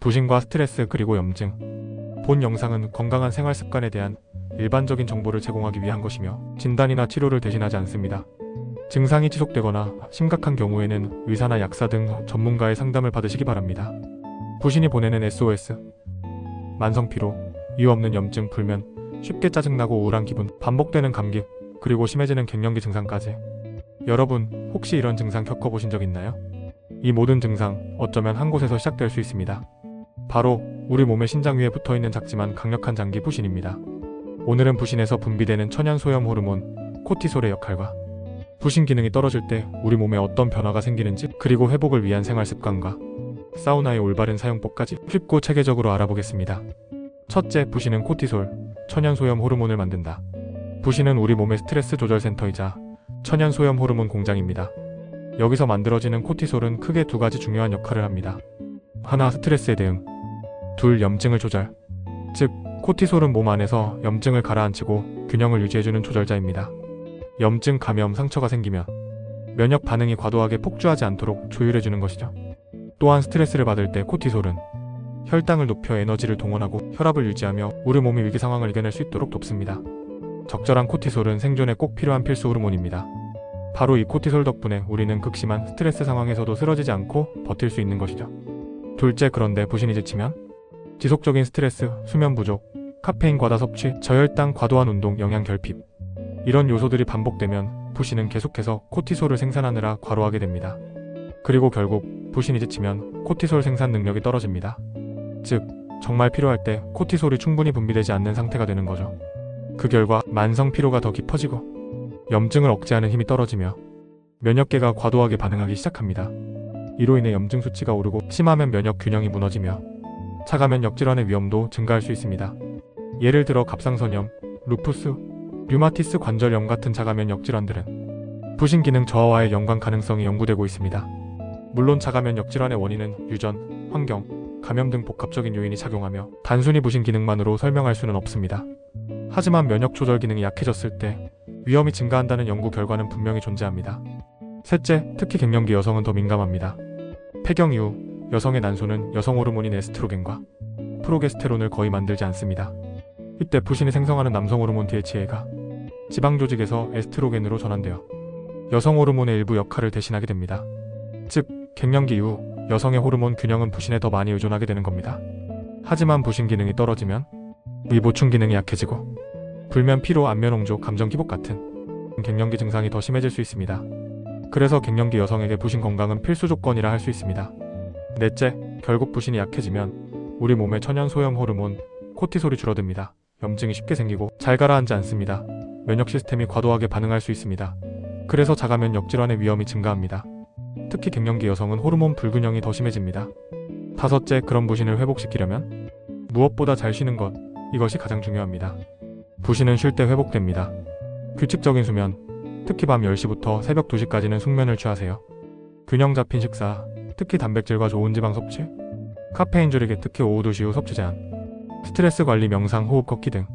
부신과 스트레스 그리고 염증. 본 영상은 건강한 생활 습관에 대한 일반적인 정보를 제공하기 위한 것이며 진단이나 치료를 대신하지 않습니다. 증상이 지속되거나 심각한 경우에는 의사나 약사 등 전문가의 상담을 받으시기 바랍니다. 부신이 보내는 SOS. 만성 피로, 이유 없는 염증, 불면, 쉽게 짜증나고 우울한 기분, 반복되는 감기, 그리고 심해지는 갱년기 증상까지. 여러분, 혹시 이런 증상 겪어보신 적 있나요? 이 모든 증상, 어쩌면 한 곳에서 시작될 수 있습니다. 바로 우리 몸의 신장 위에 붙어있는 작지만 강력한 장기 부신입니다. 오늘은 부신에서 분비되는 천연소염 호르몬 코티솔의 역할과 부신 기능이 떨어질 때 우리 몸에 어떤 변화가 생기는지, 그리고 회복을 위한 생활 습관과 사우나의 올바른 사용법까지 쉽고 체계적으로 알아보겠습니다. 첫째, 부신은 코티솔, 천연소염 호르몬을 만든다. 부신은 우리 몸의 스트레스 조절 센터이자 천연소염 호르몬 공장입니다. 여기서 만들어지는 코티솔은 크게 두 가지 중요한 역할을 합니다. 하나, 스트레스에 대응. 둘, 염증을 조절. 즉, 코티솔은 몸 안에서 염증을 가라앉히고 균형을 유지해주는 조절자입니다. 염증, 감염, 상처가 생기면 면역 반응이 과도하게 폭주하지 않도록 조율해주는 것이죠. 또한 스트레스를 받을 때 코티솔은 혈당을 높여 에너지를 동원하고 혈압을 유지하며 우리 몸이 위기 상황을 이겨낼 수 있도록 돕습니다. 적절한 코티솔은 생존에 꼭 필요한 필수 호르몬입니다. 바로 이 코티솔 덕분에 우리는 극심한 스트레스 상황에서도 쓰러지지 않고 버틸 수 있는 것이죠. 둘째, 그런데 부신이 지치면 지속적인 스트레스, 수면 부족, 카페인 과다 섭취, 저혈당, 과도한 운동, 영양 결핍, 이런 요소들이 반복되면 부신은 계속해서 코티솔을 생산하느라 과로하게 됩니다. 그리고 결국 부신이 지치면 코티솔 생산 능력이 떨어집니다. 즉, 정말 필요할 때 코티솔이 충분히 분비되지 않는 상태가 되는 거죠. 그 결과 만성 피로가 더 깊어지고 염증을 억제하는 힘이 떨어지며 면역계가 과도하게 반응하기 시작합니다. 이로 인해 염증 수치가 오르고 심하면 면역 균형이 무너지며 차가면역 질환의 위험도 증가할 수 있습니다. 예를 들어 갑상선염, 루푸스, 류마티스 관절염 같은 차가면역 질환들은 부신 기능 저하와의 연관 가능성이 연구되고 있습니다. 물론 차가면역 질환의 원인은 유전, 환경, 감염 등 복합적인 요인이 작용하며 단순히 부신 기능만으로 설명할 수는 없습니다. 하지만 면역 조절 기능이 약해졌을 때 위험이 증가한다는 연구 결과는 분명히 존재합니다. 셋째, 특히 갱년기 여성은 더 민감합니다. 폐경 이후 여성의 난소는 여성 호르몬인 에스트로겐과 프로게스테론을 거의 만들지 않습니다. 이때 부신이 생성하는 남성 호르몬 DHA가 지방 조직에서 에스트로겐으로 전환되어 여성 호르몬의 일부 역할을 대신하게 됩니다. 즉, 갱년기 이후 여성의 호르몬 균형은 부신에 더 많이 의존하게 되는 겁니다. 하지만 부신 기능이 떨어지면 위 보충 기능이 약해지고 불면, 피로, 안면 홍조, 감정 기복 같은 갱년기 증상이 더 심해질 수 있습니다. 그래서 갱년기 여성에게 부신 건강은 필수 조건이라 할 수 있습니다. 넷째, 결국 부신이 약해지면 우리 몸의 천연 소염 호르몬 코티솔이 줄어듭니다. 염증이 쉽게 생기고 잘 가라앉지 않습니다. 면역 시스템이 과도하게 반응할 수 있습니다. 그래서 자가면역 질환의 위험이 증가합니다. 특히 갱년기 여성은 호르몬 불균형이 더 심해집니다. 다섯째, 그런 부신을 회복시키려면 무엇보다 잘 쉬는 것, 이것이 가장 중요합니다. 부신은 쉴 때 회복됩니다. 규칙적인 수면, 특히 밤 10시부터 새벽 2시까지는 숙면을 취하세요. 균형 잡힌 식사, 특히 단백질과 좋은 지방 섭취, 카페인 줄이기, 특히 오후 2시 후 섭취 제한, 스트레스 관리, 명상, 호흡 걷기 등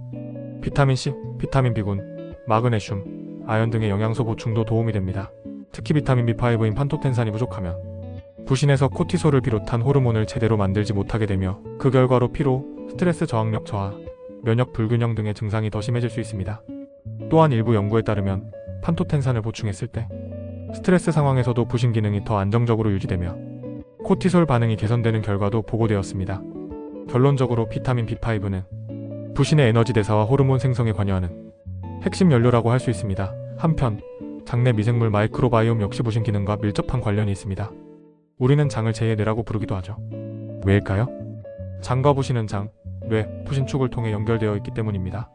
비타민C, 비타민 B군, 마그네슘, 아연 등의 영양소 보충도 도움이 됩니다. 특히 비타민 B5인 판토텐산이 부족하면 부신에서 코티솔을 비롯한 호르몬을 제대로 만들지 못하게 되며 그 결과로 피로, 스트레스 저항력 저하, 면역 불균형 등의 증상이 더 심해질 수 있습니다. 또한 일부 연구에 따르면 판토텐산을 보충했을 때 스트레스 상황에서도 부신 기능이 더 안정적으로 유지되며 코티솔 반응이 개선되는 결과도 보고되었습니다. 결론적으로 비타민 B5는 부신의 에너지 대사와 호르몬 생성에 관여하는 핵심 연료라고 할 수 있습니다. 한편 장내 미생물 마이크로바이옴 역시 부신 기능과 밀접한 관련이 있습니다. 우리는 장을 제2의 뇌라고 부르기도 하죠. 왜일까요? 장과 부신은 장, 뇌, 부신축을 통해 연결되어 있기 때문입니다.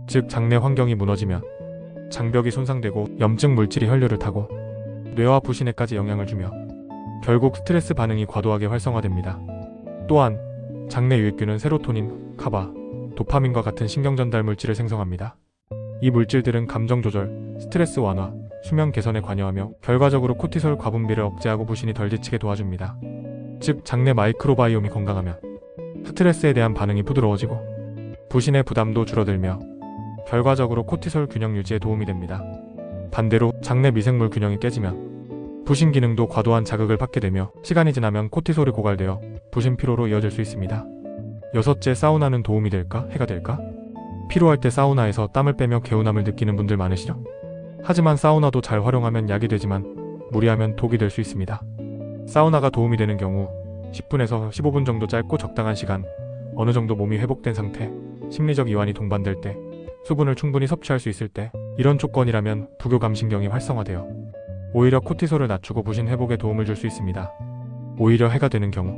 즉, 장내 환경이 무너지면 장벽이 손상되고 염증 물질이 혈류를 타고 뇌와 부신에까지 영향을 주며 결국 스트레스 반응이 과도하게 활성화됩니다. 또한 장내 유익균은 세로토닌, 카바, 도파민과 같은 신경 전달 물질을 생성합니다. 이 물질들은 감정 조절, 스트레스 완화, 수면 개선에 관여하며 결과적으로 코티솔 과분비를 억제하고 부신이 덜 지치게 도와줍니다. 즉, 장내 마이크로바이옴이 건강하면 스트레스에 대한 반응이 부드러워지고 부신의 부담도 줄어들며 결과적으로 코티솔 균형 유지에 도움이 됩니다. 반대로 장내 미생물 균형이 깨지면 부신 기능도 과도한 자극을 받게 되며 시간이 지나면 코티솔이 고갈되어 부신 피로로 이어질 수 있습니다. 여섯째, 사우나는 도움이 될까? 해가 될까? 피로할 때 사우나에서 땀을 빼며 개운함을 느끼는 분들 많으시죠? 하지만 사우나도 잘 활용하면 약이 되지만 무리하면 독이 될 수 있습니다. 사우나가 도움이 되는 경우 10분에서 15분 정도 짧고 적당한 시간, 어느 정도 몸이 회복된 상태, 심리적 이완이 동반될 때, 수분을 충분히 섭취할 수 있을 때, 이런 조건이라면 부교감신경이 활성화되어 오히려 코티솔을 낮추고 부신 회복에 도움을 줄 수 있습니다. 오히려 해가 되는 경우,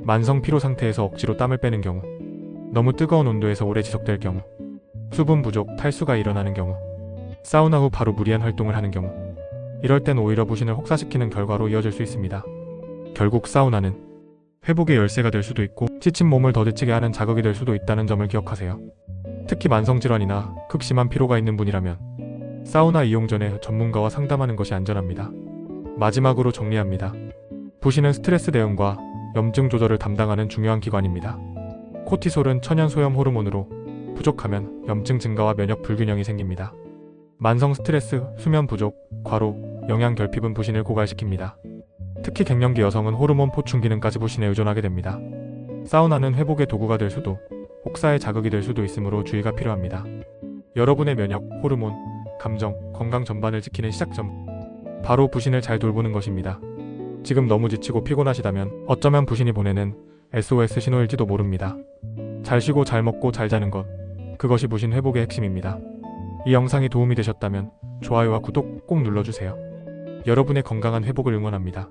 만성 피로 상태에서 억지로 땀을 빼는 경우, 너무 뜨거운 온도에서 오래 지속될 경우, 수분 부족, 탈수가 일어나는 경우, 사우나 후 바로 무리한 활동을 하는 경우, 이럴 땐 오히려 부신을 혹사시키는 결과로 이어질 수 있습니다. 결국 사우나는 회복의 열쇠가 될 수도 있고 지친 몸을 더 지치게 하는 자극이 될 수도 있다는 점을 기억하세요. 특히 만성질환이나 극심한 피로가 있는 분이라면 사우나 이용 전에 전문가와 상담하는 것이 안전합니다. 마지막으로 정리합니다. 부신은 스트레스 대응과 염증 조절을 담당하는 중요한 기관입니다. 코티솔은 천연 소염 호르몬으로 부족하면 염증 증가와 면역 불균형이 생깁니다. 만성 스트레스, 수면 부족, 과로, 영양 결핍은 부신을 고갈시킵니다. 특히 갱년기 여성은 호르몬 포충 기능까지 부신에 의존하게 됩니다. 사우나는 회복의 도구가 될 수도, 혹사의 자극이 될 수도 있으므로 주의가 필요합니다. 여러분의 면역, 호르몬, 감정, 건강 전반을 지키는 시작점, 바로 부신을 잘 돌보는 것입니다. 지금 너무 지치고 피곤하시다면 어쩌면 부신이 보내는 SOS 신호일지도 모릅니다. 잘 쉬고 잘 먹고 잘 자는 것, 그것이 부신 회복의 핵심입니다. 이 영상이 도움이 되셨다면 좋아요와 구독 꼭 눌러주세요. 여러분의 건강한 회복을 응원합니다.